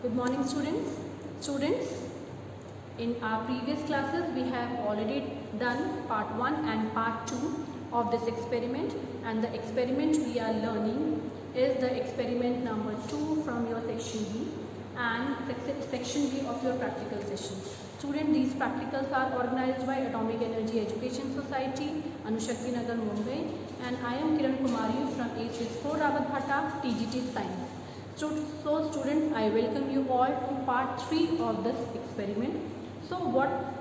Good morning students. In our previous classes we have already done part 1 and part 2 of this experiment, and the experiment we are learning is the experiment number 2 from your section B and section B of your practical session. Student, these practicals are organized by Atomic Energy Education Society, Anushakti Nagar, Mumbai, and I am Kiran Kumari from A64 Rawat Bhatta, TGT Science. So students, I welcome you all to part 3 of this experiment. So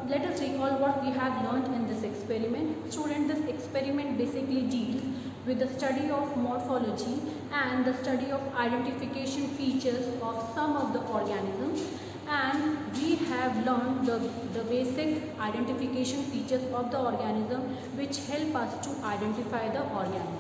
let us recall what we have learned in this experiment. Student, this experiment basically deals with the study of morphology and the study of identification features of some of the organisms, and we have learned the basic identification features of the organism which help us to identify the organisms.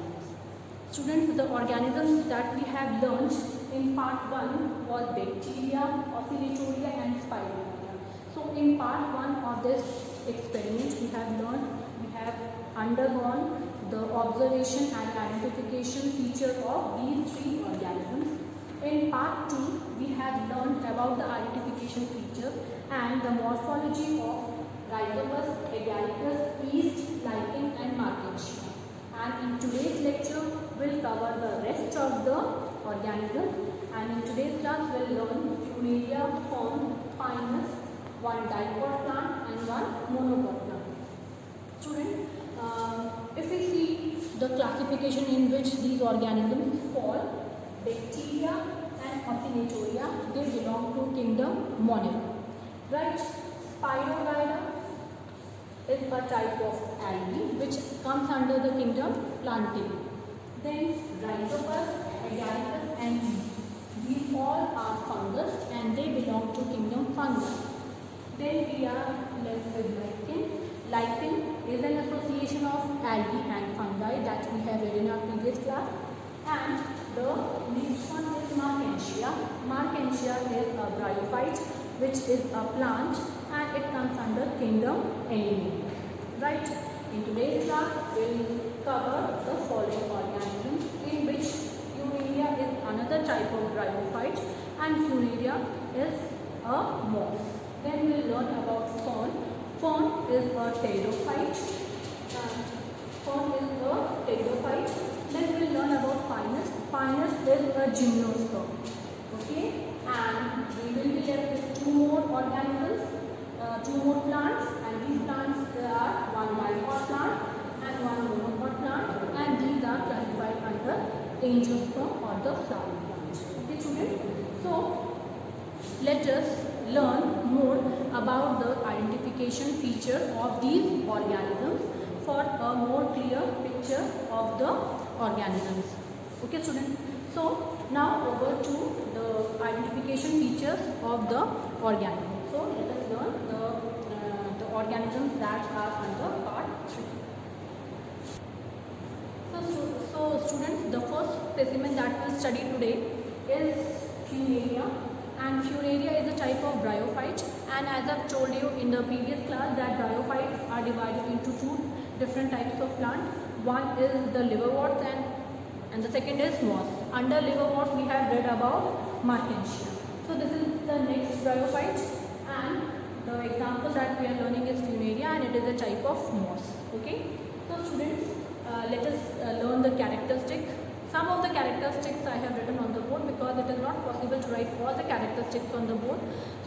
Students, the organisms that we have learned in part 1 was bacteria, oscillatoria and spirogyra. So in part 1 of this experiment we have undergone the observation and identification feature of these 3 organisms. In part 2 we have learned about the identification feature and the morphology of Rhizopus, Agaricus, yeast, lichen and Marchantia. And in today's lecture we'll cover the rest of the organisms, and in today's class we'll learn Funaria, Fern, Pinus, one dipod plant and one monopod plant. Student, if we see the classification in which these organisms fall, bacteria and oscillatoria, they belong to kingdom Monera. Right? Spirogyra is a type of algae which comes under the kingdom Plantae. Then Rhizopus, Agaricus and yeast. These all are fungus and they belong to kingdom Fungi. Then we are left with lichen. Lichen is an association of algae and fungi that we have read in our previous class. And the next one is Marchantia. Marchantia is a bryophyte which is a plant and it comes under kingdom Anemone. Right? In today's class we will cover the following organisms, in which Funaria is another type of bryophyte and Funaria is a moss. Then we will learn about Fern. Fern is a pteridophyte. Then we will learn about Pinus. Pinus is a gymnosperm. Okay, and we will be left with 2 more organisms, 2 more plants, and these plants are one dipod plant and one monopod plant, and these are classified under angiosperm or the flower plant. Okay, children. So let us learn more about the identification feature of these organisms for a more clear picture of the organisms. Okay, students. So now over to the identification features of the organism. So let us learn the organisms that are under part 3. So students, the first specimen that we'll study today is Funaria, and Funaria is a type of bryophyte, and as I've told you in the previous class that bryophytes are divided into 2 different types of plant. One is the liverwort and the second is moss. Under liverwort we have read about Marchantia. So this is the next bryophyte, and the example that we are learning is Funaria, and it is a type of moss. Okay. So students, let us learn the characteristics. Some of the characteristics I have written on the board because it is not possible to write all the characteristics on the board.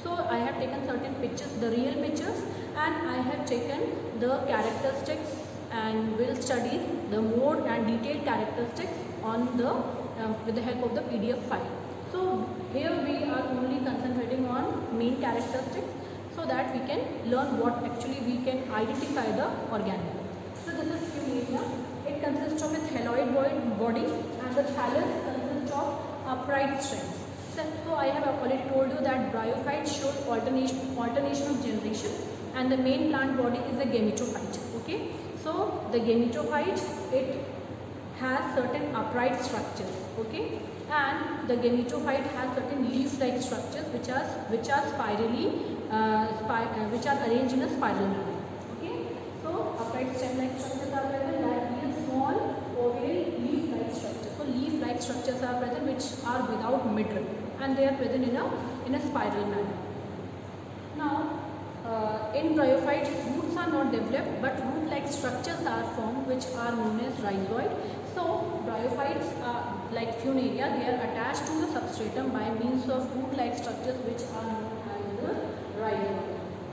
So I have taken certain pictures, the real pictures, and I have taken the characteristics and will study the more and detailed characteristics on the with the help of the PDF file. So here we are only concentrating on main characteristics so that we can learn what actually we can identify the organism. So this is Funaria. It consists of a thalloid body and the thallus consists of upright stems. So I have already told you that bryophytes show alternation of generation, and the main plant body is the gametophyte. Okay. So the gametophyte, it has certain upright structures. Okay. And the gametophyte has certain leaf-like structures which are spirally which are arranged in a spiral manner. Okay. So upright stem-like structures are present, that means small oval leaf-like structures. So leaf-like structures are present which are without midrib. and they are present in a spiral manner. Now, in bryophytes, roots are not developed, but root-like structures are formed, which are known as rhizoid. So, bryophytes are like Funaria, they are attached to the substratum by means of root-like structures, which are known as the rhizoid.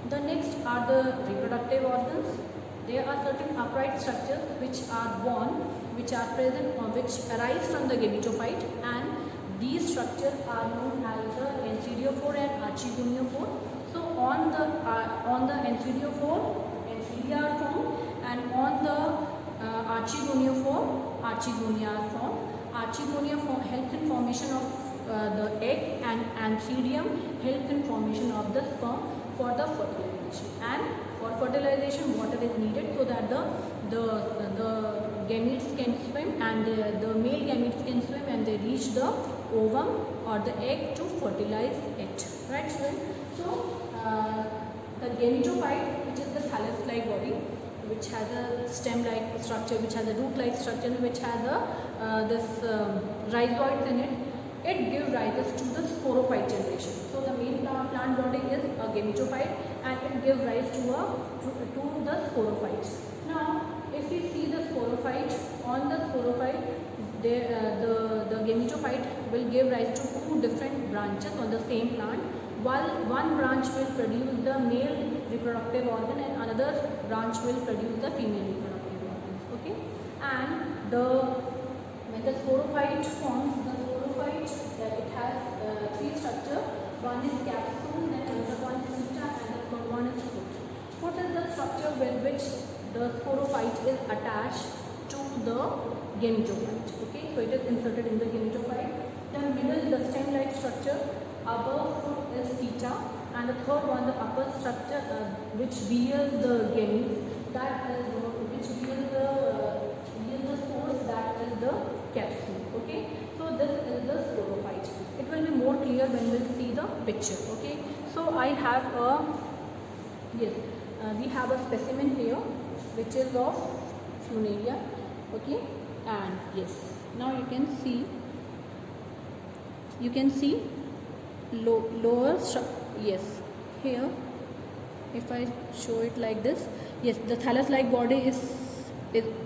The next are the reproductive organs. There are certain upright structures which are born, which are present or which arise from the gametophyte, and these structures are known as the ensidiophore and archigoniophore. So on the ensidiophore, ensidia are formed, and on the archigoniophore, archigonia are formed. Archigonia helps in formation of the egg, and ensidium helps in formation of the sperm for the fertilization. And for fertilization, water is needed so that the gametes can swim, and the male gametes can swim, and they reach the ovum or the egg to fertilize it. Right, students? So the gametophyte, which is the thallus-like body, which has a stem-like structure, which has a root-like structure, which has rhizoids in it, it gives rise to the sporophyte generation. So the main plant body is a gametophyte, and it gives rise to the sporophytes. Now, if we see the sporophyte, on the sporophyte, the gametophyte will give rise to two different branches on the same plant. While one branch will produce the male reproductive organ, and another branch will produce the female reproductive organ. Okay, and when the sporophyte forms, the sporophyte it has three structures. One is capsule, then another one is seta, and the third one is foot. Foot is the structure with which the sporophyte is attached to the gametophyte. Okay, so it is inserted in the gametophyte. The middle, the stem-like structure. Above foot is seta, and the third one, the upper structure which bears the gametes, that is which bears the spores, that is the capsule. Okay, so this is the sporophyte. It will be more clear when we see the picture. Okay, so I have we have a specimen here which is of Funaria. Okay, and yes, now you can see lower yes, here if I show it like this, yes, the thallus-like body is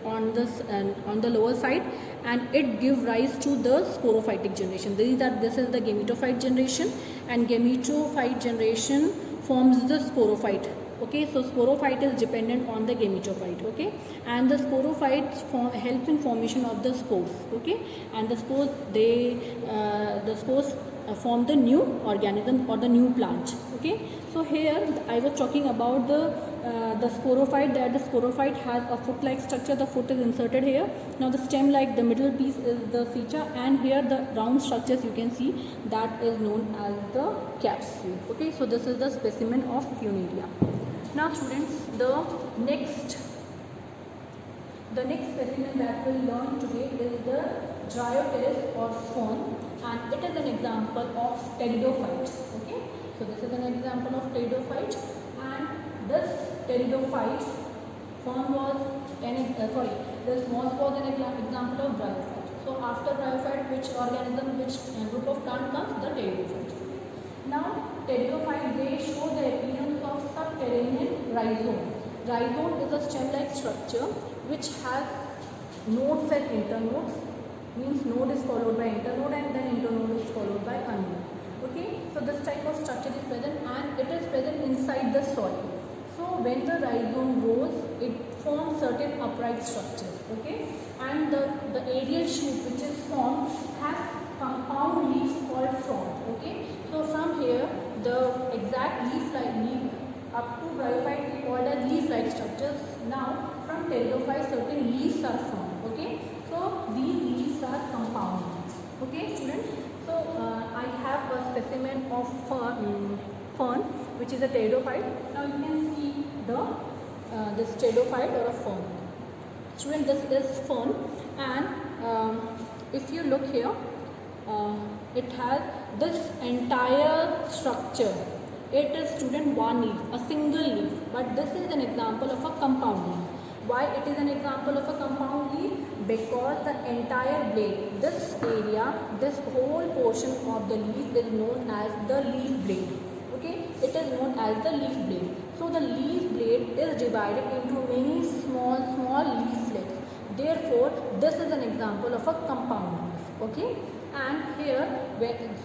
on this and on the lower side, and it gives rise to the sporophytic generation. This is the gametophyte generation, and gametophyte generation forms the sporophyte. Okay, so sporophyte is dependent on the gametophyte. Okay, and the sporophytes help in formation of the spores. Okay, and the spores form the new organism or the new plant. Okay, so here I was talking about the sporophyte, that the sporophyte has a foot-like structure. The foot is inserted here. Now the stem-like, the middle piece is the seta, and here the round structures you can see, that is known as the capsule. Okay, so this is the specimen of Funaria. Now students, the next specimen that we'll learn today is the Dryopteris or fern, and it is an example of pteridophyte. Okay, so this is an example of pteridophyte, and this pteridophyte fern was this moss was an example of bryophyte. So after bryophyte, which group of plant comes? The pteridophyte. Now pteridophyte, they show the appearance of subterranean rhizome. Rhizome is a stem-like structure which has nodes and internodes. Means node is followed by internode, and then internode is followed by unnode. Okay, so this type of structure is present, and it is present inside the soil. So when the rhizome grows, it forms certain upright structures. Okay, and the aerial shoot which is formed has compound leaves called frond. Okay, so from here the exact leaf up to bryophyte we call as leaf-like structures. Now from pteridophyte certain leaves are formed. Okay, so these leaves are compound leaves. Okay, students. So I have a specimen of fern, which is a pteridophyte. Now you can see this pteridophyte or a fern. Student, this is fern, and if you look here, it has this entire structure. It is, student, one leaf, a single leaf, but this is an example of a compound leaf. Why it is an example of a compound leaf? Because the entire blade, this area, this whole portion of the leaf is known as the leaf blade. Okay, it is known as the leaf blade. So the leaf blade is divided into many small leaflets. Therefore, this is an example of a compound leaf. Okay, and here,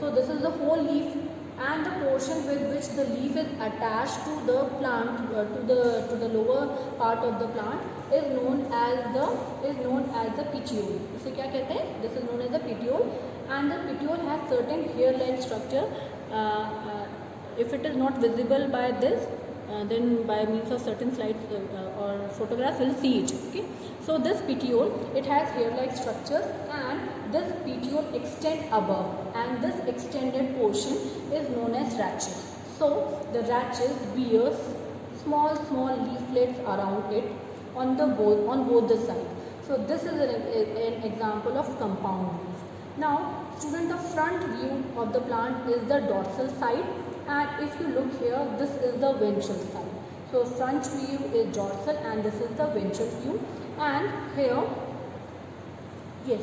so this is the whole leaf, and the portion with which the leaf is attached to the plant, to the lower part of the plant is known as the petiole. इसे क्या कहते हैं? This is known as the petiole, and the petiole has certain hair-like structure. If it is not visible by this, then by means of certain slides or photographs, we'll see it. Okay, so this petiole, it has hair-like structures, and this petiole extends above, and this extended portion is known as rachis. So the rachis bears small leaflets around it on both the sides. So this is an example of compound leaf. Now, student, the front view of the plant is the dorsal side, and if you look here, this is the ventral side. So front view is dorsal, and this is the ventral view. And here, yes.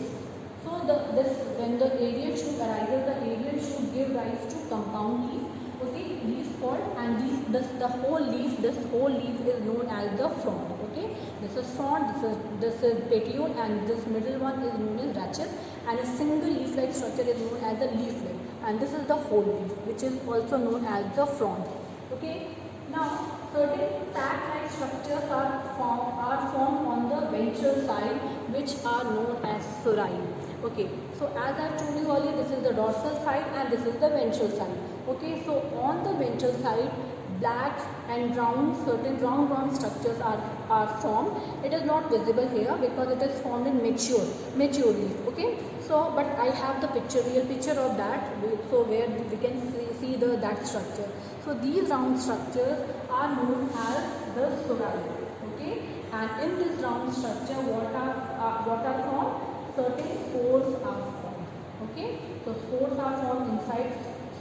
So when the aerial shoot arises, the aerial shoot gives rise to compound leaf. Okay, leaf pod, and the whole leaf is known as the frond. Okay, this is frond, this is petiole, and this middle one is known as rachis, and a single leaf-like structure is known as the leaflet, and this is the whole leaf, which is also known as the frond. Okay, now certain sac-like structures are formed on the ventral side, which are known as surae. Okay, so as I told you earlier, this is the dorsal side and this is the ventral side. Okay, so on the ventral side, black and certain round structures are formed. It is not visible here because it is formed in mature leaf. Okay, so but I have the real picture of that, so where we can see that structure. So these round structures are known as the surae. Okay, and in this round structure, what are formed? Certain spores are formed. Okay, so spores are formed inside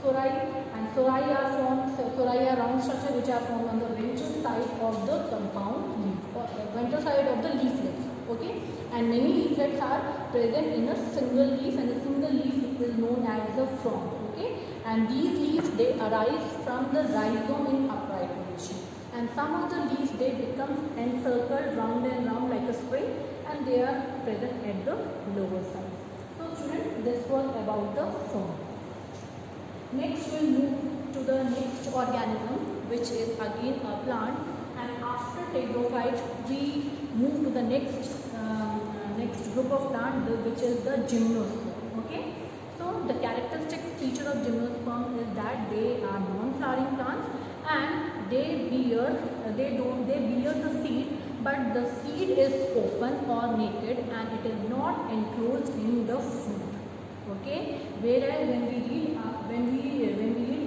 surae, and surae are round structure which are formed on the ventral side of the compound leaf, or ventral side of the leaflets. Okay, and many leaflets are present in a single leaf, and the single leaf is known as the frond. Okay, and these leaves, they arise from the rhizome in upright position, and some of the leaves, they become encircled round and round like a spring, and they are present at the lower side. So students, this was about the frond. Next we will move to the next organism, which is again a plant, and after pteridophyte we move to the next group of plant, which is the gymnosperm. Okay, so the characteristic feature of gymnosperm is that they are non-flowering plants, and they bear the seed, but the seed is open or naked, and it is not enclosed in the fruit. Okay, whereas when we read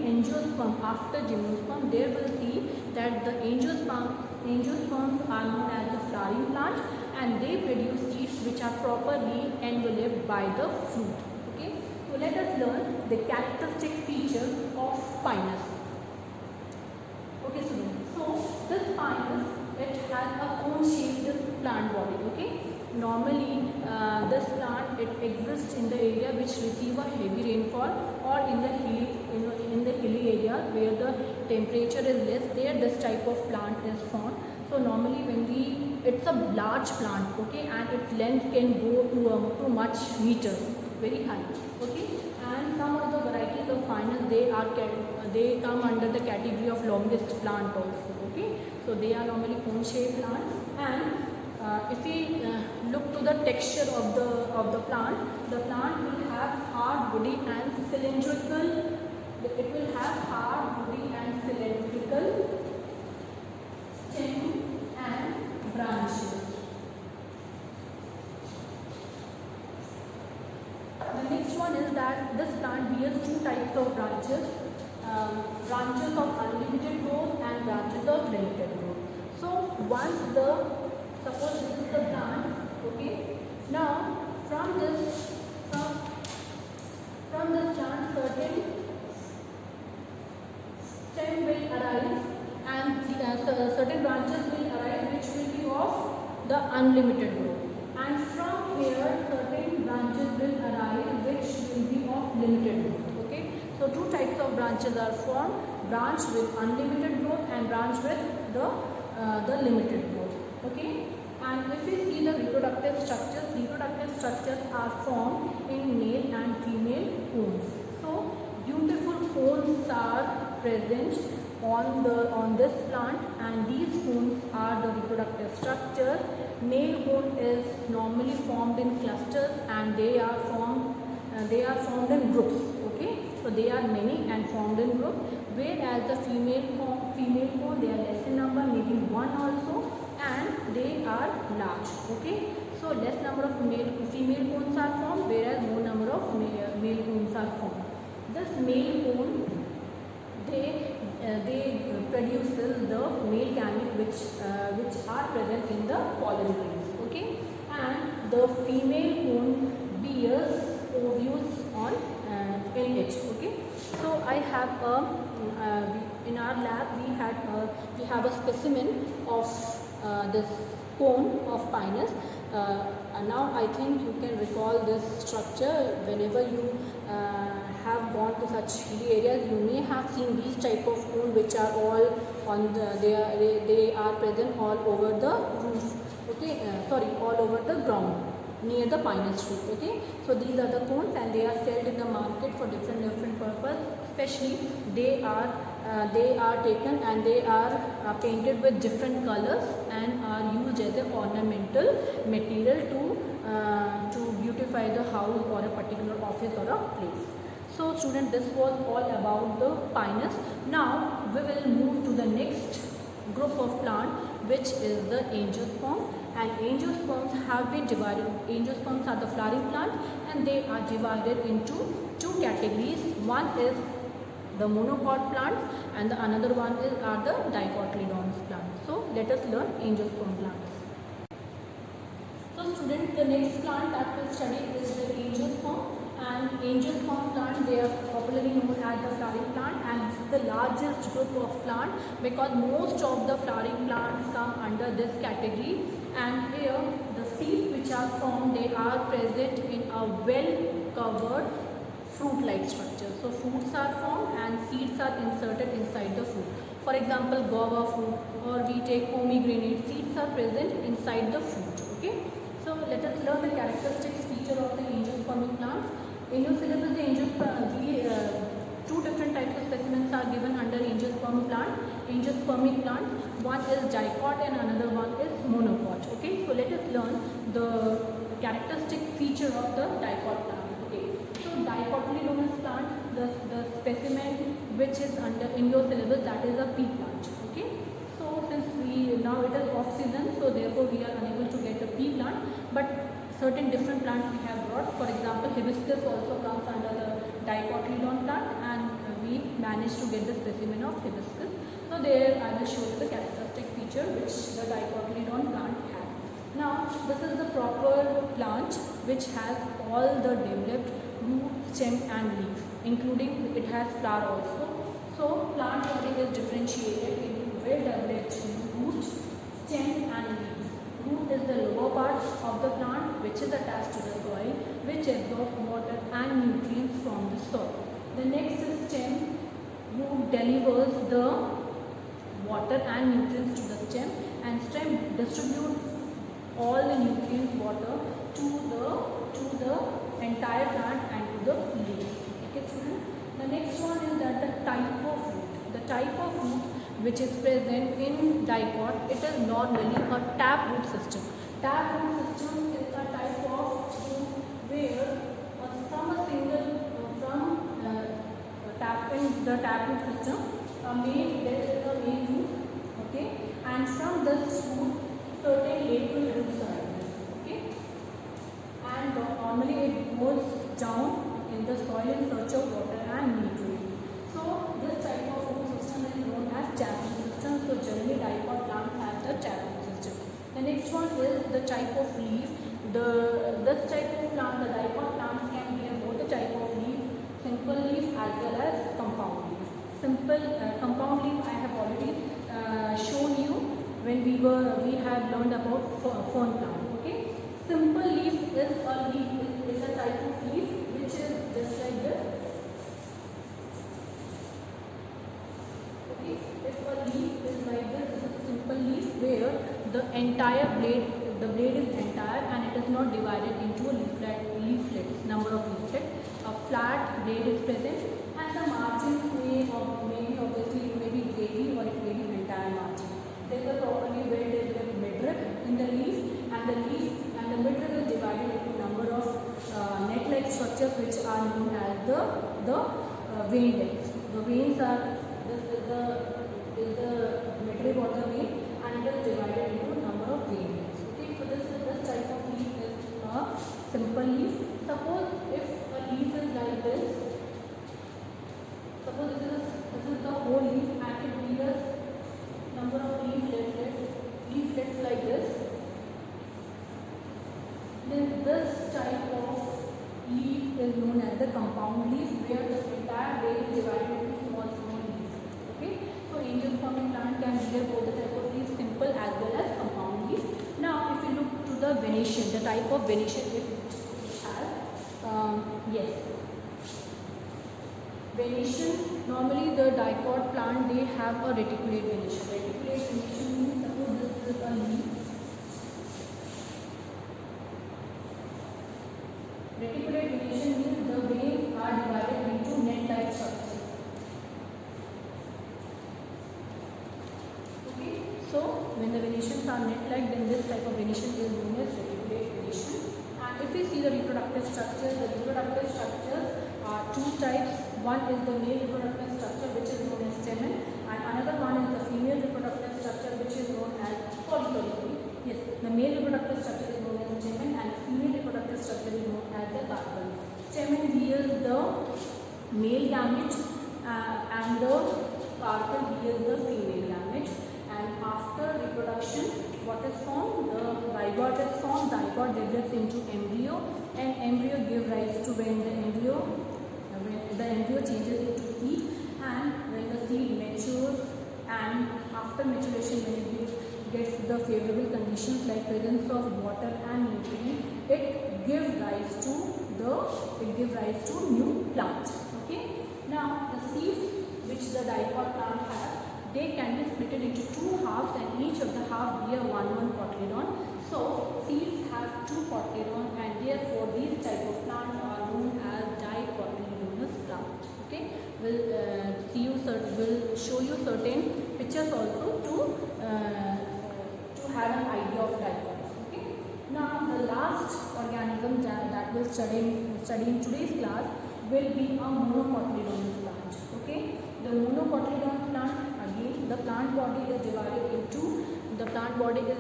angiosperm after gymnosperm, there will see that the angiosperms are known as the flowering plant, and they produce seeds which are properly enveloped by the fruit. Okay, so let us learn the characteristic feature of pinus. Okay, so this pinus, it has a cone-shaped plant body. Okay, normally this plant, it exists in the area which receive a heavy rainfall, or in the hilly area where the temperature is less. There this type of plant is found. So normally it's a large plant. Okay, and its length can go to much meters, very high. Okay, and some of the varieties of pinus, they come under the category of longest plant also. Okay, so they are normally cone-shaped plants, and if we look to the texture of the plant will have hard, woody and cylindrical. It will have hard, woody and cylindrical stem and branches. The next one is that this plant bears two types of branches, branches of unlimited growth and branches of limited growth. So once suppose this is the plant. Okay, now from this plant, certain stem will arise, and certain branches will arise which will be of unlimited growth. And from here certain branches will arise which will be of limited growth. Okay, so two types of branches are formed: branch with unlimited growth and branch with the limited growth. Okay, and if we see the reproductive structures are formed in male and female cones. So beautiful cones are present on this plant, and these cones are the reproductive structure. Male cone is normally formed in clusters, and they are formed in groups. Okay, so they are many and formed in groups, whereas the female cone, they are less in number, maybe one also, and they are large. Okay, so less number of female cones are formed, whereas more number of male cones are formed. This male cone, they produces the male gamete which are present in the pollen grains. Okay, and the female cone bears ovules on in it. Okay, so I have in our lab we have a specimen of this cone of Pinus. And now I think you can recall this structure. Whenever you have gone to such hilly areas, you may have seen these type of cone which are all on they are present all over the roof. Okay, all over the ground near the Pinus tree. Okay, so these are the cones, and they are sold in the market for different purpose. Especially they are taken and they are painted with different colors and are used as an ornamental material to beautify the house or a particular office or a place. So students, this was all about the Pinus. Now we will move to the next group of plant, which is the angiosperm. And angiosperms have been divided. Angiosperms are the flowering plant, and they are divided into two categories. One is the monocot plants, and the another one are the dicotyledonous plants. So let us learn angiosperm plants. So students, the next plant that we will study is the angiosperm. And angiosperm plant, they are popularly known as the flowering plant, and this is the largest group of plant because most of the flowering plants come under this category. And here the seeds which are formed, they are present in a well covered fruit-like structure. So fruits are formed and seeds are inserted inside the fruit. For example, guava fruit, or we take pomegranate, seeds are present inside the fruit. Okay, so let us learn the characteristic feature of the angiospermic plant. In your syllabus, two different types of specimens are given under angiospermic plant. One is dicot and another one is monocot. Okay, so let us learn the characteristic feature of the dicot plant. Okay, so dicotyledonous plant, the specimen which is under in your syllabus, that is a pea plant. Okay, so since now it is off season, so therefore we are unable to get a pea plant, but certain different plants we have brought. For example, hibiscus also comes under the dicotyledon plant, and we managed to get the specimen of hibiscus. So there I will show you the characteristic feature which the dicotyledon plant has. Now this is the proper plant which has all the developed root, stem and leaf, including it has flower also. So plant body is differentiated into well developed root, stem and leaf. Root is the lower part of the plant which is attached to the soil, which absorbs water and nutrients from the soil. The next is stem. Root delivers the water and nutrients to the stem, and stem distributes all the nutrients, water to the entire plant and to the leaves. Okay, children. The next one is that the type of root. The type of root which is present in dicot, it is normally a tap root system. Tap root system is a type of root where from the tap root system, there is a main root. Okay, and from this root, certain lateral roots are there. Okay, and normally it goes down in the soil in search of water and nutrients. So this type of root system is known as taproot system. So generally dicot plant has the taproot system. The next one is the type of leaf. This type of plant, the dicot plants can bear both the type of leaf, simple leaf as well as compound leaf. Compound leaf I have already shown you when we we have learned about fern plant. Okay, simple leaf is a type of leaf which is just like this. Okay, if a leaf is like this is a simple leaf where the entire the blade is entire and it is not divided into a leaflets, number of leaflets. A flat blade is present and the margins may obviously it may be wavy or it may be entire margin. There is a properly well developed midrib in the leaf, and the midrib is divided into number of net-like structures which are known as the vein legs. The veins are this is the midrib or the vein, and it is divided into number of vein legs. Okay, so this type of leaf is a simple leaf. Suppose if a leaf is like this, suppose this is the whole leaf and it bears number of leaflets like this, then this type of leaf is known as the compound leaf, where the entire blade is divided into small leaves. Okay, so angiosperming plant can bear both the type of leaf, simple as well as compound leaf. Now if you look to the venation, the type of venation it has, yes, venation, normally the dicot plant they have a reticulate venation. Reticulate venation means suppose this is a leaf. Reticulate venation means the veins are divided into net-like structures. Okay, so when the venations are net-like, then this type of venation is known as reticulate venation. And if we see the reproductive structures are two types. One is the male reproductive structure which is known as stamen, and another one is the female reproductive structure which is known as polypody. Yes, the male reproductive structure is known as stamen and female reproductive structure is known as the carpel. Stamen bears the male gamete and the carpel bears the female gamete, and after reproduction what is formed? The zygote is formed. Zygote develops into embryo, and embryo gives rise to when the embryo changes into seed, and when the seed matures, and after maturation when it gets the favorable conditions like presence of water and nutrient, it gives rise to new plants. Okay, now the seeds which the dicot plant has, they can be split into two halves, and each of the half bear one cotyledon. So seeds have two cotyledon, and therefore these type of plants are known as dicotyledonous plant. Okay, will show you certain pictures also to have an idea of dicots. Okay, now the last organism that we'll study in today's class will be a monocotyledonous plant. Okay, the monocotyledonous plant, again the plant body is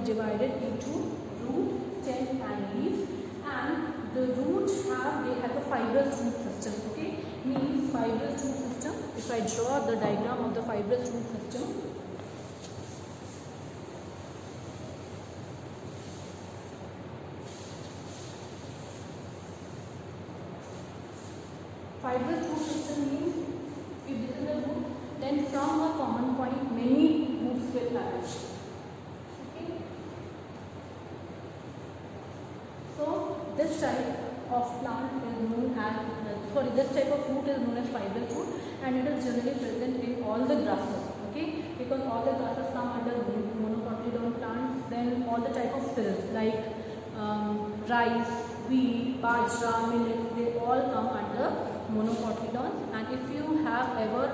divided into root, stem and leaves, and the roots have a fibrous root system. Okay, means fibrous root system. If I draw the diagram of the fibrous root system, fibrous root system means if this is a root, then from a common point many roots will attach. Okay, so this type of plant is known as this type of root is known as fibrous root, and it is generally present in all the grasses. Okay, because all the grasses come under monocotyledon plants. Then all the type of sills like rice, wheat, bajra, millet, they all come under monocotyledons. And if you have ever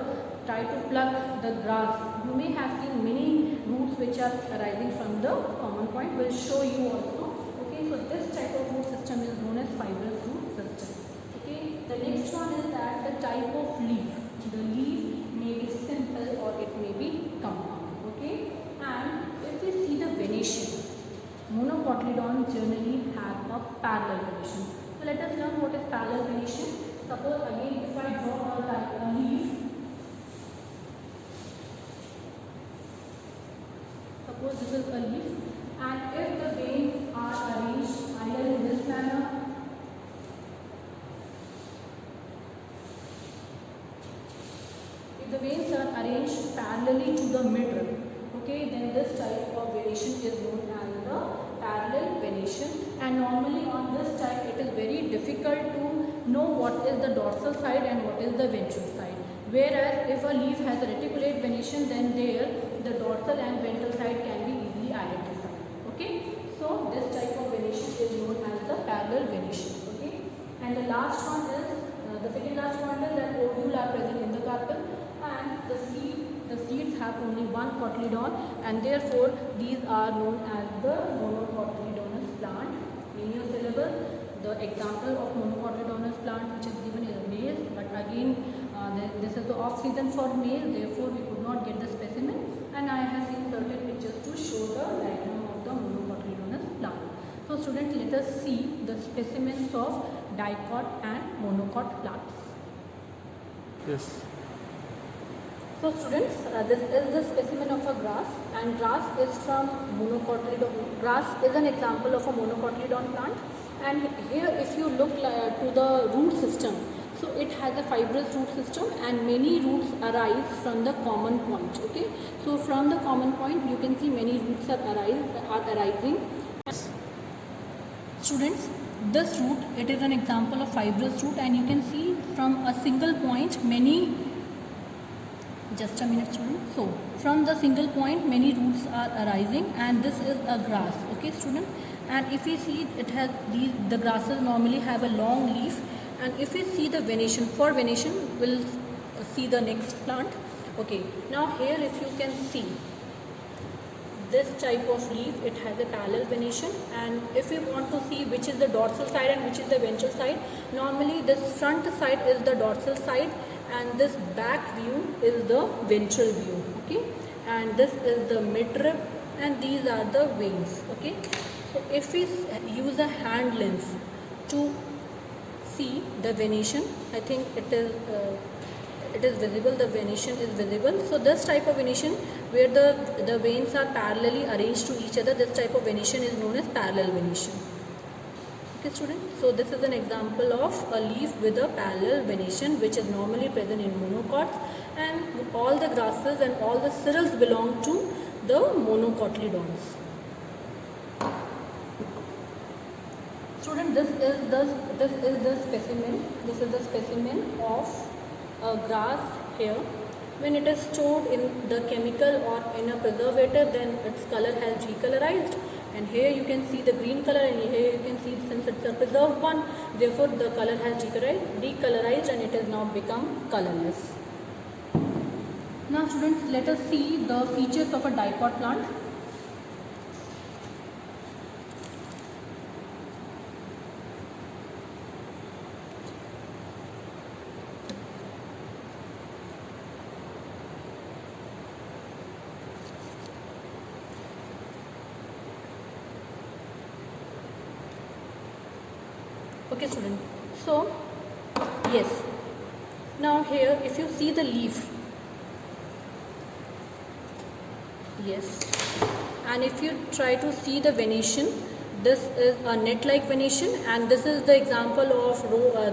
tried to pluck the grass, you may have seen many roots which are arising from the common point. Will show you also. Okay, so this type of root system is known as fibrous root system. Okay, the next one is that the type of leaf. The leaf may be simple or it may be compound. Okay, and if we see the venation, monocotyledons generally have a parallel venation. So let us learn what is parallel venation. Suppose again if I draw a leaf, suppose this is a leaf, and if the veins are arranged either in this manner, if the veins are arranged parallelly to the midrib, okay, then this type of venation is known as the parallel venation. And normally on this type it is very difficult to know what is the dorsal side and what is the ventral side. Whereas if a leaf has a reticulate venation, then there the dorsal and ventral side can be easily identified. Okay, so this type of venation is known as the parallel venation. Okay, and the last one is the second last one is that ovules are present in the carpel, and the seeds have only one cotyledon, and therefore these are known as the monocotyledonous plant. Unisyllable. The example of monocotyledonous plant which is given is male, but again this is the off season for male, therefore we could not get the specimen, and I have seen certain pictures to show the diagram of the monocotyledonous plant. So students, let us see the specimens of dicot and monocot plants. Yes. So students, this is the specimen of a grass, and grass is from monocotyledon. Grass is an example of a monocotyledon plant, and here if you look to the root system, so it has a fibrous root system and many roots arise from the common point. Okay, so from the common point you can see many roots are arising. Students, this root, it is an example of fibrous root, and you can see from a single point many, just a minute student. So from the single point many roots are arising, and this is a grass. Okay student, and if we see it has the grasses normally have a long leaf, and if we see the venation, for venation we'll see the next plant. Okay, now here if you can see this type of leaf, it has a parallel venation, and if we want to see which is the dorsal side and which is the ventral side, normally this front side is the dorsal side and this back view is the ventral view. Okay, and this is the midrib and these are the veins. Okay, so if we use a hand lens to see the venation, I think it is visible, the venation is visible. So this type of venation where the veins are parallelly arranged to each other, this type of venation is known as parallel venation. Okay students, so this is an example of a leaf with a parallel venation which is normally present in monocots, and all the grasses and all the cereals belong to the monocotyledons. Student, this is the specimen. This is the specimen of a grass here. When it is stored in the chemical or in a preservative, then its color has decolorized, and here you can see the green color, and here you can see, since it's a preserved one, therefore the color has decolorized and it has now become colorless. Now students, let us see the features of a dicot plant. Okay student, so yes, now here if you see the leaf, yes, and if you try to see the venation, this is a net-like venation, and this is the example of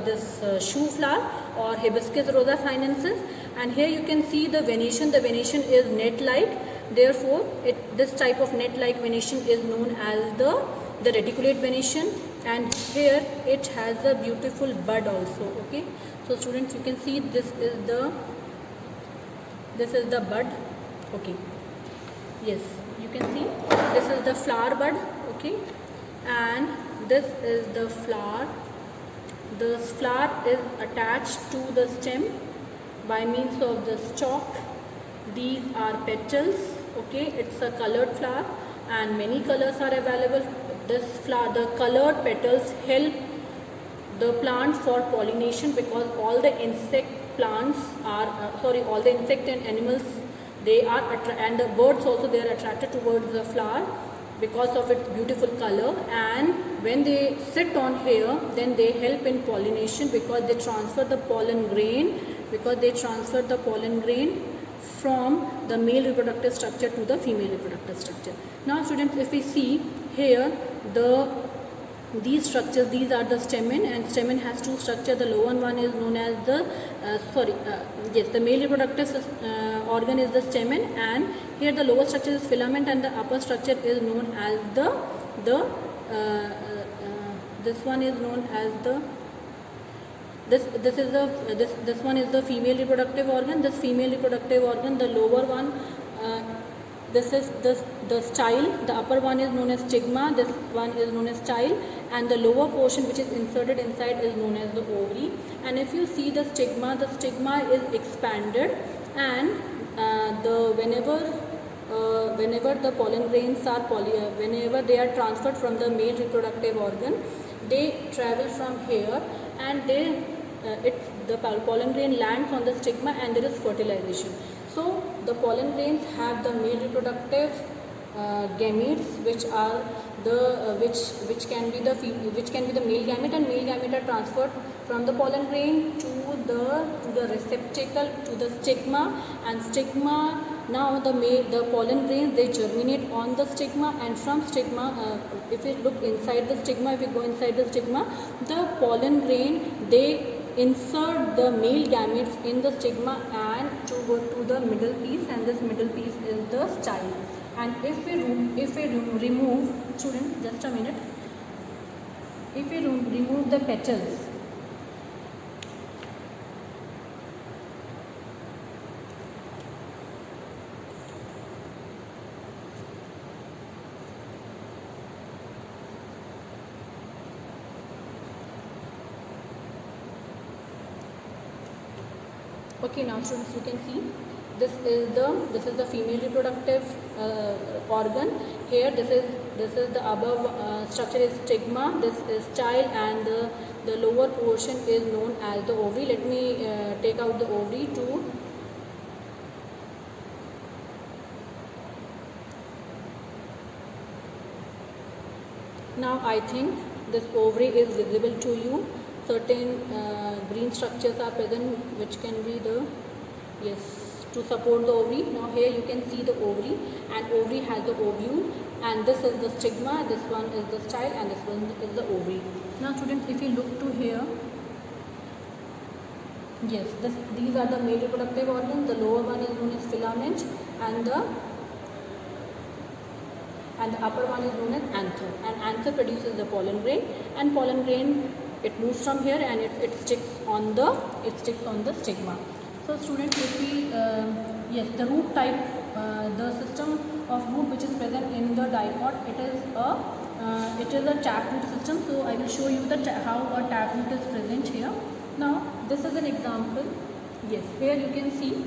this shoe flower or Hibiscus rosa sinensis, and here you can see the venation is net-like, therefore this type of net-like venation is known as the reticulate venation, and here it has a beautiful bud also. Okay, so students, you can see this is the bud. Okay, yes, you can see this is the flower bud. Okay, and this is the flower. The flower is attached to the stem by means of the stalk. These are petals. Okay, it's a colored flower and many colors are available. This flower, the colored petals help the plant for pollination, because all the insect plants are all the insect and animals, they are and the birds also, they are attracted towards the flower because of its beautiful color, and when they sit on here, then they help in pollination because they transfer the pollen grain from the male reproductive structure to the female reproductive structure. Now students, if we see here, the these structures, these are the stamen, and stamen has two structures. The lower one is known as the the male reproductive organ is the stamen, and here the lower structure is filament, and the upper structure is known as the this one is known as the this one is the female reproductive organ. This female reproductive organ, the lower one, this is the style. The upper one is known as stigma. This one is known as style, and the lower portion which is inserted inside is known as the ovary. And if you see the stigma is expanded, and whenever the pollen grains are whenever they are transferred from the male reproductive organ, they travel from here, and the pollen grain lands on the stigma, and there is fertilization. So the pollen grains have the male reproductive gametes, which are which can be the male gamete, and male gamete are transferred from the pollen grain to the receptacle, to the stigma, and stigma, now the pollen grains, they germinate on the stigma, and from stigma, if you look inside the stigma, if you go inside the stigma, the pollen grain, they insert the male gametes in the stigma and to go to the middle piece, and this middle piece is the style. And if we remove, student, just a minute, if we remove the petals, okay, now students, you can see this is the female reproductive organ. Here this is the above structure is stigma, this is style, and the lower portion is known as the ovary. Let me take out the ovary too. Now I think this ovary is visible to you. Certain green structures are present which can be to support the ovary. Now here you can see the ovary, and ovary has the ovule, and this is the stigma, this one is the style, and this one is the ovary. Now students, if you look to here, yes, these are the male reproductive organs. The lower one is known as filament, and the upper one is known as anther, and anther produces the pollen grain, and pollen grain, it moves from here, and it sticks on the stigma. So students, if we the root type, the system of root which is present in the dipod, it is a taproot system. So I will show you how a taproot is present here. Now this is an example. Yes, here you can see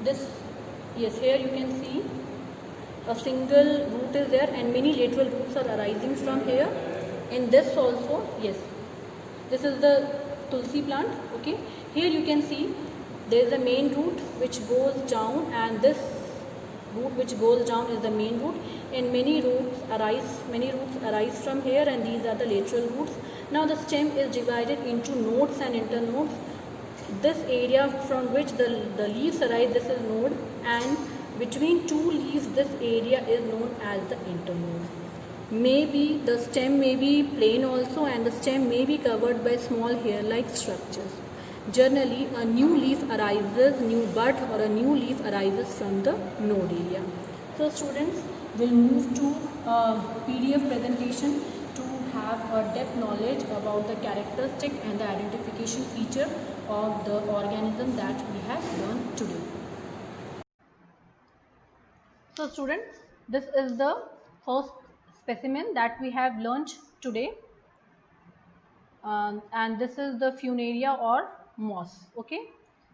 this. Yes, here you can see a single root is there, and many lateral roots are arising from here. In this also, yes, this is the tulsi plant. Okay, here you can see there is a main root which goes down, and this root which goes down is the main root, and many roots arise from here, and these are the lateral roots. Now the stem is divided into nodes and internodes. This area from which the leaves arise, this is node, and between two leaves, this area is known as the internode. Maybe the stem may be plain also, and the stem may be covered by small hair-like structures. Generally, a new leaf arises, new bud or a new leaf arises from the node area. So students, will move to a PDF presentation to have a depth knowledge about the characteristic and the identification feature of the organism that we have learned today. So students, this is the first specimen that we have learned today, and this is the Funaria or moss. Okay,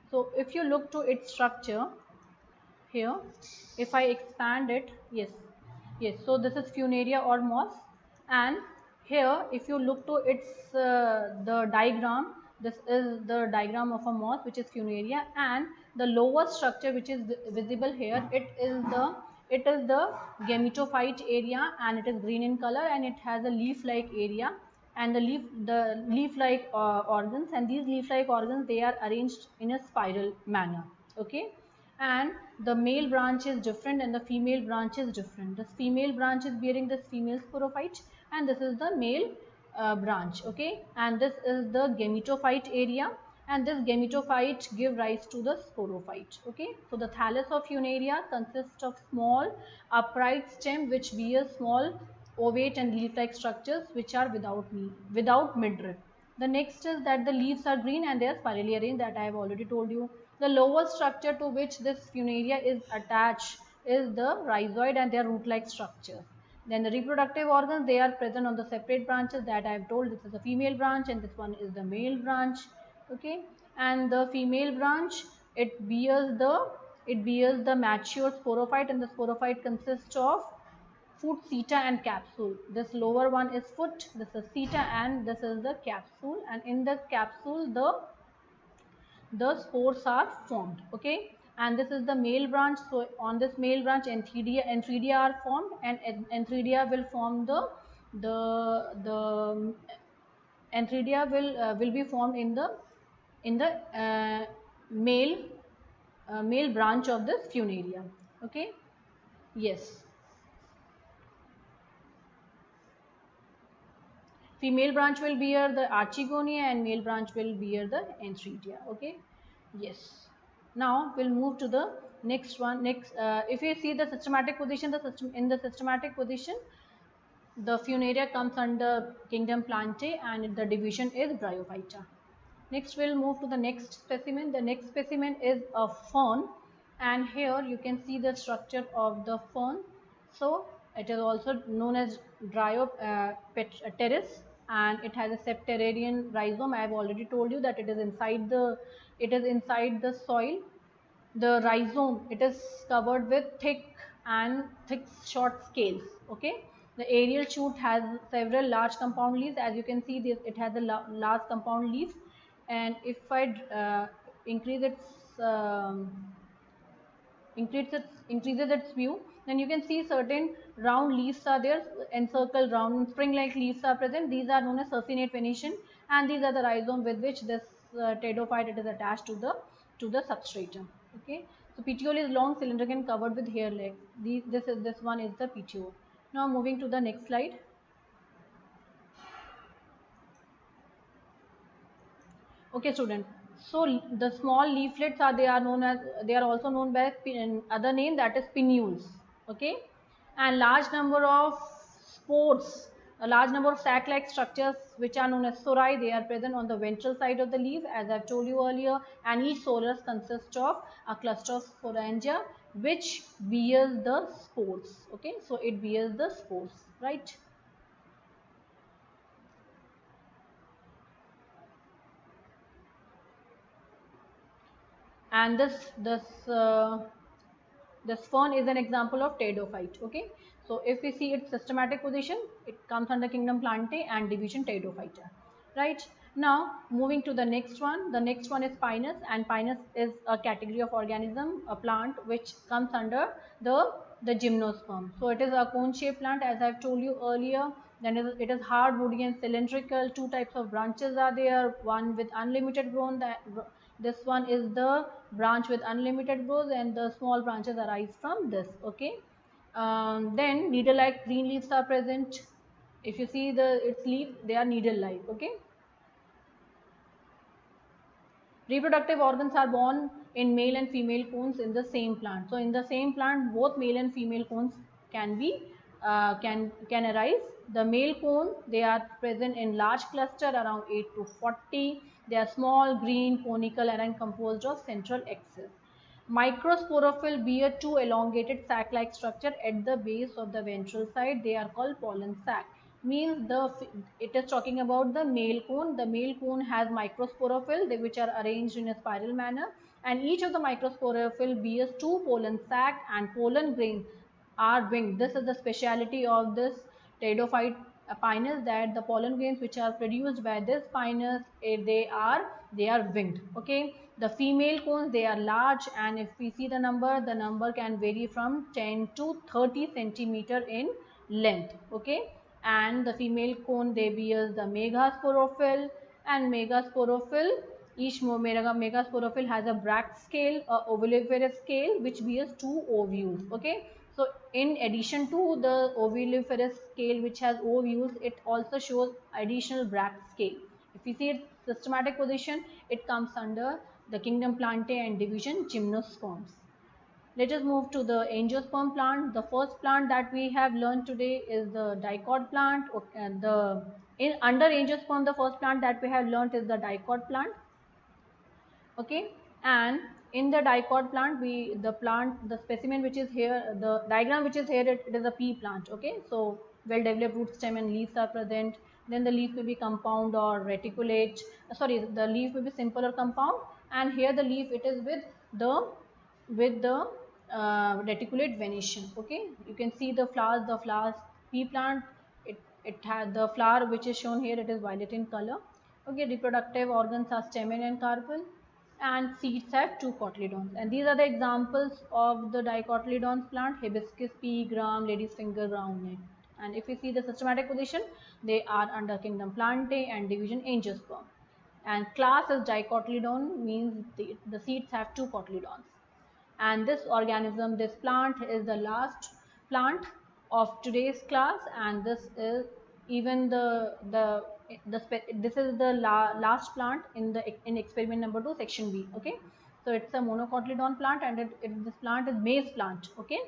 so if you look to its structure here, if I expand it, yes, so this is Funaria or moss, and here if you look to its the diagram, this is the diagram of a moss, which is Funaria, and the lower structure which is visible here, it is the gametophyte area, and it is green in color, and it has a leaf-like area, and the leaf-like organs, and these leaf-like organs, they are arranged in a spiral manner. Okay, and the male branch is different and the female branch is different. This female branch is bearing this female sporophyte, and this is the male branch. Okay, and this is the gametophyte area, and this gametophyte give rise to the sporophyte. Okay, so the thallus of Funaria consists of small upright stem which bear small ovate and leaf-like structures which are without midrib. The next is that the leaves are green and they are spirally arranged, that I have already told you. The lower structure to which this Funaria is attached is the rhizoid and their root-like structure. Then the reproductive organs, they are present on the separate branches that I have told. This is the female branch and this one is the male branch. Okay, and the female branch, it bears the mature sporophyte, and the sporophyte consists of foot, seta and capsule. This lower one is foot, this is seta, and this is the capsule, and in the capsule the spores are formed. Okay, and this is the male branch. So on this male branch, antheridia are formed, and antheridia will form the antheridia will be formed in the male male branch of this Funaria. Okay, yes. Female branch will bear the archegonia and male branch will bear the antheridia. Okay, yes. Now we'll move to the next one. If you see the systematic position, in the systematic position, the Funaria comes under kingdom Plantae and the division is Bryophyta. Next we'll move to the next specimen. The next specimen is a fern, and here you can see the structure of the fern. So it is also known as Dryopteris, and it has a septenarian rhizome. I have already told you that it is inside the soil. The rhizome, it is covered with thick short scales. Okay, the aerial shoot has several large compound leaves. As you can see, it has a large compound leaves, and if I increase its increases its view, then you can see certain round leaves are there, encircled round spring-like leaves are present. These are known as circinate venation, and these are the rhizome with which this pteridophyte it is attached to the substratum. Okay, so petiole is long, cylindrical, and covered with hair legs. This one is the petiole. Now moving to the next slide. Okay, student. So the small leaflets they are also known by other name, that is pinnules. Okay, and large number of spores, a large number of sac-like structures which are known as sori, they are present on the ventral side of the leaf, as I've told you earlier, and each sorus consists of a cluster of sporangia which bears the spores. Okay, so it bears the spores, right? And this fern is an example of pteridophyte. Okay, so if we see its systematic position, it comes under kingdom Plantae and division Pteridophyta. Right, now moving to the next one. The next one is Pinus, and Pinus is a category of organism, a plant which comes under the gymnosperm. So it is a cone shaped plant, as I've told you earlier. Then it is hard, woody and cylindrical. Two types of branches are there, one with unlimited growth, this one is the branch with unlimited growth, and the small branches arise from this. Okay, then needle like green leaves are present. If you see its leaf, they are needle like. Okay, reproductive organs are born in male and female cones in the same plant. So in the same plant, both male and female cones can be can arise. The male cone, they are present in large cluster around 8 to 40. They are small, green, conical, and composed of central axis. Microsporophyll bear two elongated sac-like structure at the base of the ventral side. They are called pollen sac. Means it is talking about the male cone. The male cone has microsporophyll which are arranged in a spiral manner, and each of the microsporophyll bears two pollen sac, and pollen grains are winged. This is the speciality of this pteridophyte Pinus, that the pollen grains which are produced by this Pinus, they are winged. Okay, the female cones, they are large, and if we see the number can vary from 10 to 30 centimeter in length. Okay, and the female cone, they bears the megasporophyll, and megasporophyll, each megasporophyll has a bracts scale, a ovuliferous scale which bears two ovules. Okay, So in addition to the oviviparous scale which has ovules, it also shows additional Bragg scale. If we see its systematic position, it comes under the kingdom Plantae and division Gymnosperms. Let us move to the angiosperm plant. The first plant that we have learned today is the dicot plant. And under angiosperm, the first plant that we have learned is the dicot plant. Okay, and in the dicot plant, the specimen which is here, the diagram which is here, it is a pea plant. Okay, so well developed root stem and leaves are present. Then the leaf may be compound or reticulate. Sorry, the leaf may be simple or compound, and here the leaf it is with the reticulate venation. Okay, you can see the flowers. The flowers pea plant. It had the flower which is shown here. It is violet in color. Okay, reproductive organs are stamen and carpel, and seeds have two cotyledons. And these are the examples of the dicotyledons plant: hibiscus pea, gram, lady's finger, groundnut. And if we see the systematic position, they are under kingdom Plantae and division Angiosperm. And class is dicotyledon, means the seeds have two cotyledons. And this organism, this plant is the last plant of today's class, and this is even this is the last plant in experiment number 2, section B. Okay, so it's a monocotyledon plant, and this plant is maize plant. Okay,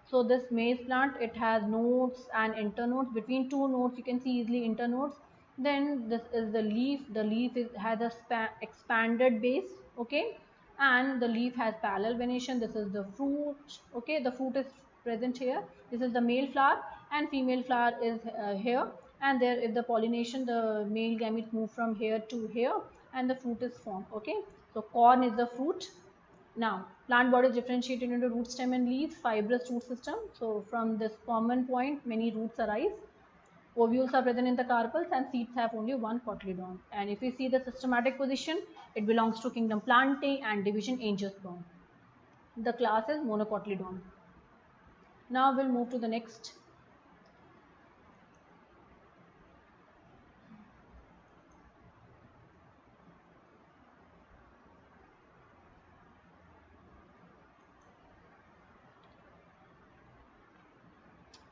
so this maize plant, it has nodes and internodes. Between two nodes you can see easily internodes. Then this is the leaf. The leaf has a expanded base. Okay, and the leaf has parallel venation. This is the fruit. Okay, the fruit is present here. This is the male flower, and female flower is here. And there is the pollination. The male gametes move from here to here, and the fruit is formed. Okay, so corn is the fruit. Now, plant body is differentiated into root, stem and leaves, fibrous root system. So, from this common point, many roots arise. Ovules are present in the carpels, and seeds have only one cotyledon. And if we see the systematic position, it belongs to kingdom Plantae and division Angiosperm. The class is monocotyledon. Now, we'll move to the next.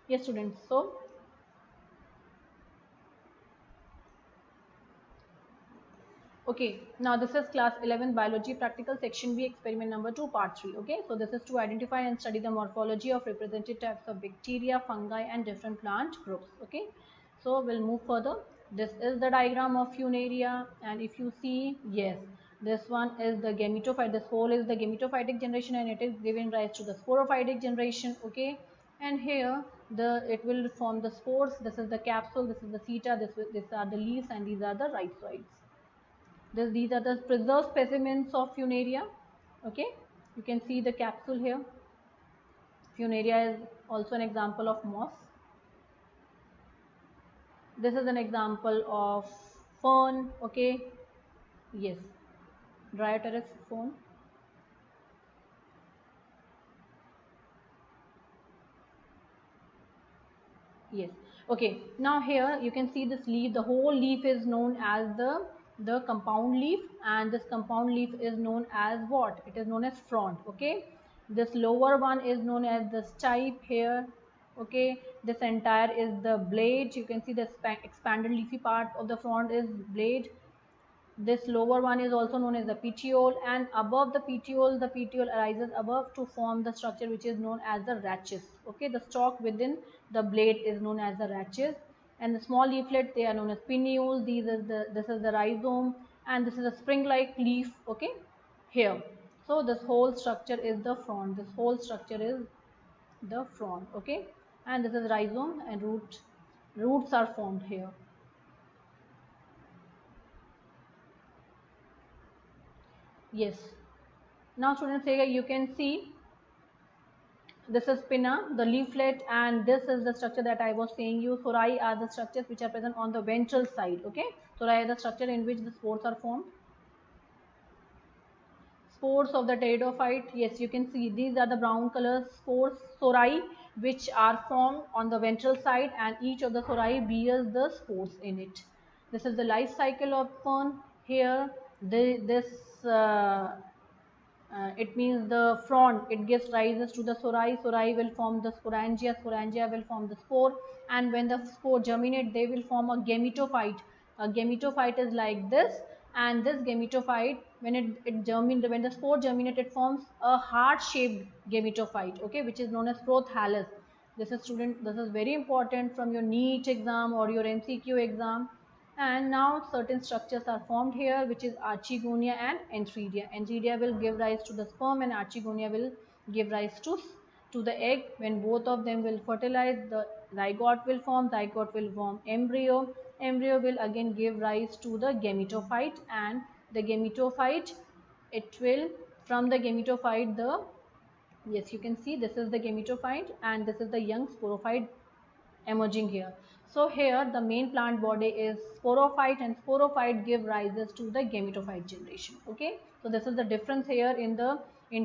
Yes, students. So, okay, now this is class 11 biology practical section B, experiment number 2, part 3. Okay, so this is to identify and study the morphology of representative types of bacteria, fungi and different plant groups. Okay, so we'll move further. This is the diagram of Funaria, and if you see, yes, this one is the gametophyte. This whole is the gametophytic generation, and it is giving rise to the sporophytic generation. Okay, and here it will form the spores. This is the capsule, this is the seta, these are the leaves, and these are the rhizoids. These are the preserved specimens of Funaria. Okay, you can see the capsule here. Funaria is also an example of moss. This is an example of fern. Okay, yes, Dryopteris fern. Yes. Okay. Now here you can see this leaf. The whole leaf is known as the compound leaf, and this compound leaf is known as what? It is known as frond. Okay. This lower one is known as the stipe here. Okay. This entire is the blade. You can see the expanded leafy part of the frond is blade. This lower one is also known as the petiole, and above the petiole arises above to form the structure which is known as the rachis. Okay, the stalk within the blade is known as the rachis, and the small leaflet, they are known as pinnules. This is the rhizome, and this is a spring-like leaf. Okay, here. So this whole structure is the frond. This whole structure is the frond. Okay, and this is rhizome, and roots are formed here. Yes. Now students, here you can see this is pinna, the leaflet, and this is the structure that I was saying you. Sori are the structures which are present on the ventral side. Okay, sori are the structure in which the spores are formed. Spores of the pteridophyte. Yes, you can see these are the brown color spores, sori, which are formed on the ventral side, and each of the sori bears the spores in it. This is the life cycle of fern. Here, this it means the frond, it gives rises to the sorai, sorai will form the sporangia, sporangia will form the spore, and when the spore germinate, they will form a gametophyte. A gametophyte is like this, and this gametophyte, when it germinates, when the spore germinates, it forms a heart-shaped gametophyte, okay, which is known as prothallus. This is student, this is very important from your NEET exam or your MCQ exam. And now certain structures are formed here, which is archegonia and antheridia. Antheridia will give rise to the sperm and archegonia will give rise to the egg. When both of them will fertilize, the zygote will form embryo. Embryo will again give rise to the gametophyte, and the gametophyte, it will, from the gametophyte, the, yes, you can see this is the gametophyte and this is the young sporophyte emerging here. So here the main plant body is sporophyte, and sporophyte give rises to the gametophyte generation. Okay, so this is the difference here in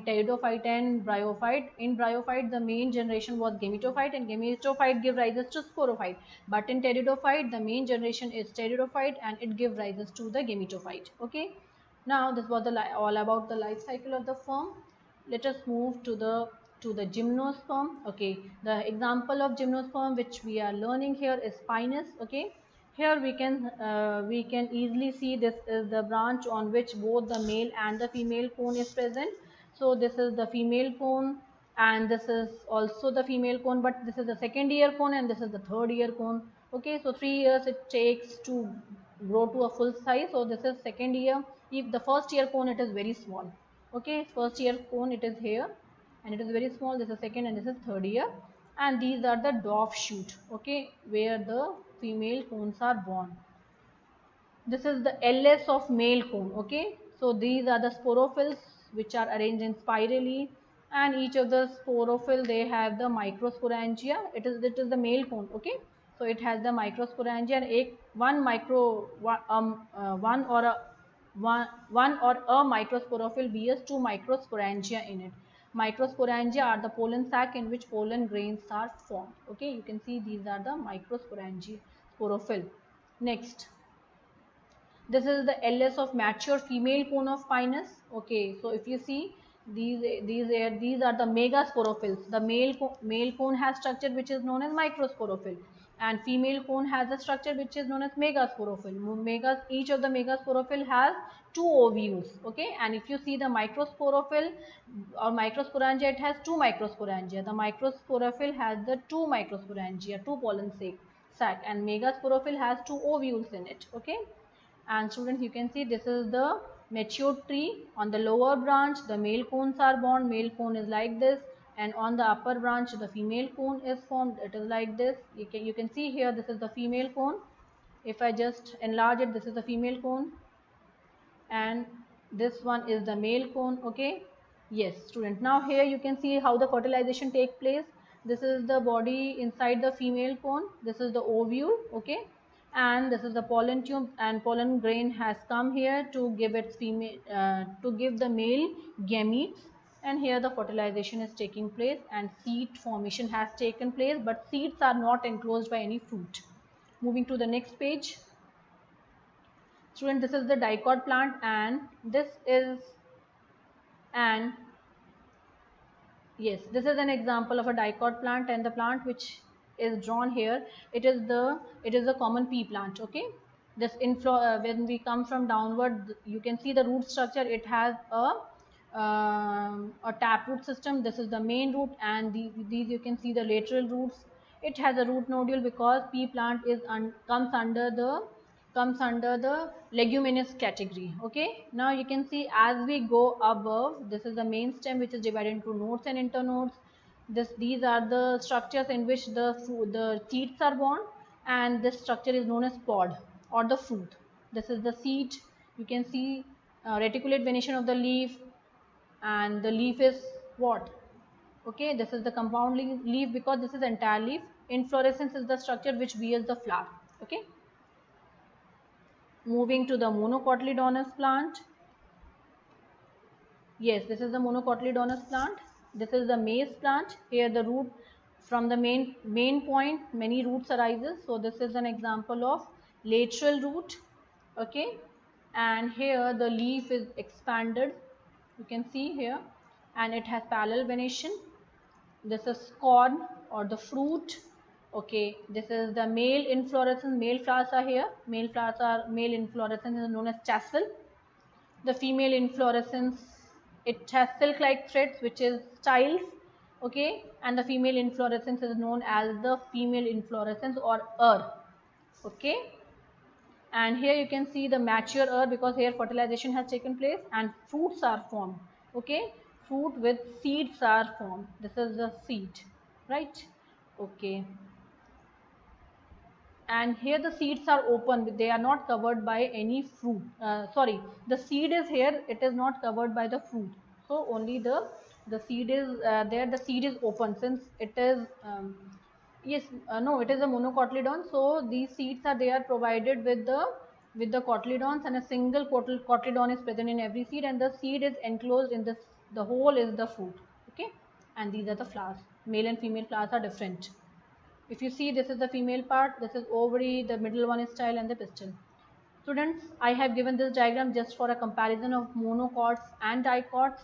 pteridophyte and bryophyte. In bryophyte, the main generation was gametophyte, and gametophyte give rises to sporophyte. But in pteridophyte, the main generation is pteridophyte, and it give rises to the gametophyte. Okay, now this was all about the life cycle of the form. Let us move to the gymnosperm. Okay, the example of gymnosperm which we are learning here is Pinus. Okay, here we can easily see this is the branch on which both the male and the female cone is present. So this is the female cone, and this is also the female cone, but this is the second year cone and this is the third year cone. Okay, so 3 years it takes to grow to a full size. So this is second year. If the first year cone, it is very small. Okay, first year cone, it is here and it is very small. This is second and this is third year, and these are the dwarf shoot. Okay, where the female cones are born. This is the LS of male cone. Okay, so these are the sporophylls which are arranged in spirally, and each of the sporophyll, they have the microsporangia. It is the male cone. Okay, so it has the microsporangia, and one or a microsporophyll bears two microsporangia in it. Microsporangia are the pollen sac in which pollen grains are formed. Okay, you can see these are the microsporangia sporophyll. Next, this is the LS of mature female cone of Pinus. Okay, so if you see these are the megasporophylls. The male cone has structure which is known as microsporophyll, and female cone has a structure which is known as megasporophyll. Each of the megasporophyll has two ovules. Okay, and if you see the microsporophyll or microsporangia, it has two microsporangia. The microsporophyll has the two microsporangia, two pollen sac, and megasporophyll has two ovules in it. Okay, and students, you can see this is the mature tree. On the lower branch, the male cones are born. Male cone is like this, and on the upper branch, the female cone is formed. It is like this. You can see here, this is the female cone. If I just enlarge it, this is the female cone, and this one is the male cone. Okay, yes, student, now here you can see how the fertilization take place. This is the body inside the female cone, this is the ovule. Okay, and this is the pollen tube, and pollen grain has come here to give its female to give the male gametes, and here the fertilization is taking place and seed formation has taken place, but seeds are not enclosed by any fruit. Moving to the next page. Student, this is the dicot plant, and this is an yes, this is an example of a dicot plant, and the plant which is drawn here, it is the common pea plant. Okay, this inflow when we come from downward, you can see the root structure. It has a taproot system. This is the main root, and these you can see the lateral roots. It has a root nodule because pea plant is comes under the leguminous category. Okay, now you can see as we go above, this is the main stem which is divided into nodes and internodes. These are the structures in which the seeds are born, and this structure is known as pod or the fruit. This is the seed. You can see reticulate venation of the leaf, and the leaf is what? Okay, this is the compound leaf because this is entire leaf. Inflorescence is the structure which bears the flower. Okay, moving to the monocotyledonous plant. Yes, this is the monocotyledonous plant. This is the maize plant. Here the root, from the main point, many roots arises. So this is an example of lateral root. Okay, and here the leaf is expanded You can see here, and it has parallel venation. This is corn or the fruit. Okay, this is the male inflorescence. Male flowers are here. Male inflorescence is known as tassel. The female inflorescence, it has silk-like threads, which is styles. Okay, and the female inflorescence is known as the female inflorescence or okay, and here you can see the mature because here fertilization has taken place and fruits are formed. Okay, fruit with seeds are formed. This is the seed, right? Okay, and here the seeds are open, they are not covered by any fruit. Sorry, the seed is here, it is not covered by the fruit, so only the seed is there. The seed is open since it is yes, no, it is a monocotyledon. So these seeds are, they are provided with the cotyledons, and a single cotyledon is present in every seed, and the seed is enclosed in this, the whole is the fruit. Okay, and these are the flowers. Male and female flowers are different. If you see, this is the female part, this is ovary, the middle one is style, and the pistil. Students, I have given this diagram just for a comparison of monocots and dicots.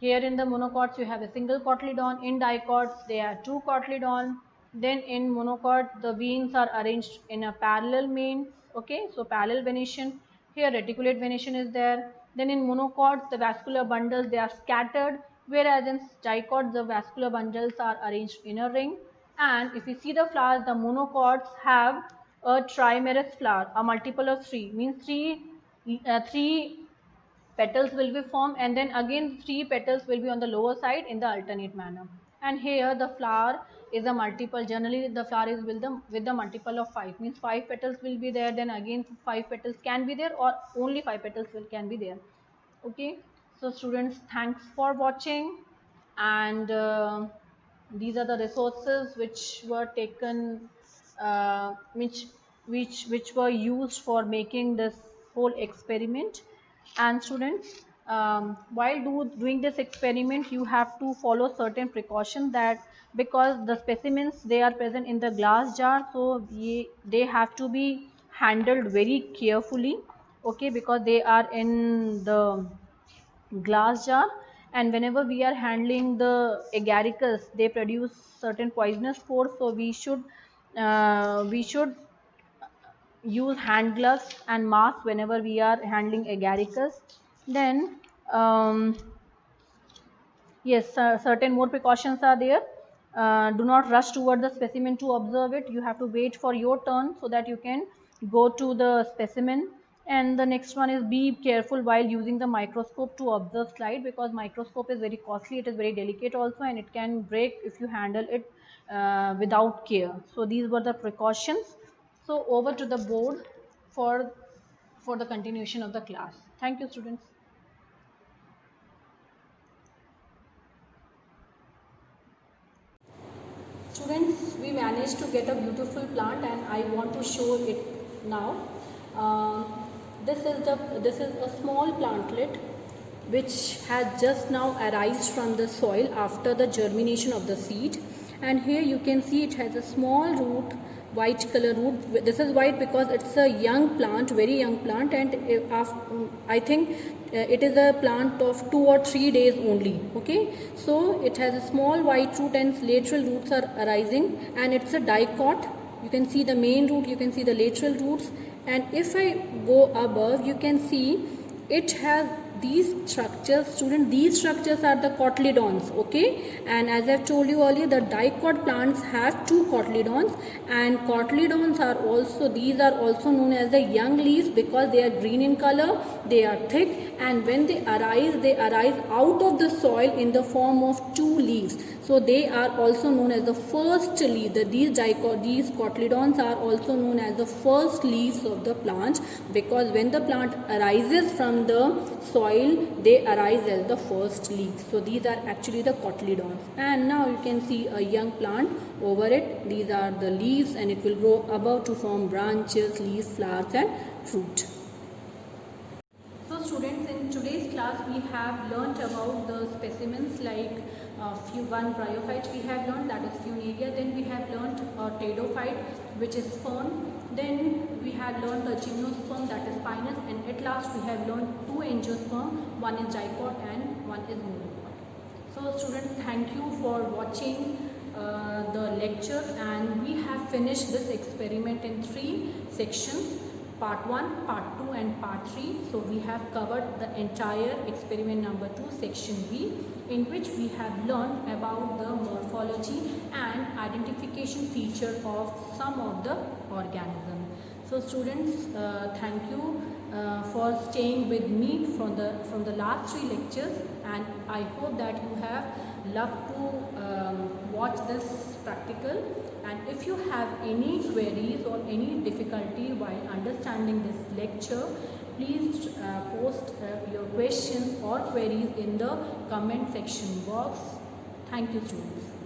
Here in the monocots you have a single cotyledon, in dicots there are two cotyledon. Then in monocot the veins are arranged in a parallel main. Okay, so parallel venation. Here reticulate venation is there. Then in monocots the vascular bundles, they are scattered, whereas in dicots the vascular bundles are arranged in a ring. And if you see the flowers, the monocots have a trimerous flower, a multiple of 3, means three petals will be formed, and then again 3 petals will be on the lower side in the alternate manner. And here the flower is a multiple. Generally the flower is with the multiple of 5, means 5 petals will be there, then again 5 petals can be there, or only 5 petals can be there. Okay, so students, thanks for watching, and these are the resources which were taken, which were used for making this whole experiment. And students, while doing this experiment, you have to follow certain precautions, that because the specimens, they are present in the glass jar, so they have to be handled very carefully. Okay, because they are in the glass jar, and whenever we are handling the agaricus, they produce certain poisonous spores, so we should use hand gloves and mask whenever we are handling agaricus. Then yes, certain more precautions are there. Do not rush toward the specimen to observe it. You have to wait for your turn so that you can go to the specimen. And the next one is, be careful while using the microscope to observe slide, because microscope is very costly, it is very delicate also, and it can break if you handle it without care. So these were the precautions. So over to the board for the continuation of the class. Thank you, students. Students, we managed to get a beautiful plant, and I want to show it now. This is a small plantlet which has just now arisen from the soil after the germination of the seed, and here you can see it has a small root, white color root. This is white because it's a young plant, very young plant, and I think it is a plant of 2 or 3 days only. Okay, so it has a small white root and lateral roots are arising, and it's a dicot. You can see the main root, you can see the lateral roots, and if I go above, you can see it has these structures. Student, these structures are the cotyledons. Okay, and as I told you earlier, the dicot plants have 2 cotyledons, and cotyledons are also, these are also known as the young leaves because they are green in color, they are thick, and when they arise out of the soil in the form of 2 leaves. So they are also known as the first leaf. These cotyledons are also known as the first leaves of the plant, because when the plant arises from the soil, they arise as the first leaf. So these are actually the cotyledons. And now you can see a young plant over it. These are the leaves, and it will grow above to form branches, leaves, flowers, and fruit. So students, in today's class we have learnt about the specimens like one bryophyte we have learned, that is Funaria. Then we have learned pteridophyte, which is fern. Then we have learned the gymnosperm, that is Pinus, and at last we have learned two angiosperm, one is dipod and one is monopod. So students, thank you for watching the lecture, and we have finished this experiment in 3 sections, part 1, part 2 and part 3. So we have covered the entire experiment number 2, section B, in which we have learned about the morphology and identification feature of some of the organisms. So students, thank you for staying with me from the last 3 lectures, and I hope that you have loved to watch this practical. And if you have any queries or any difficulty while understanding this lecture, please post your questions or queries in the comment section box. Thank you, students.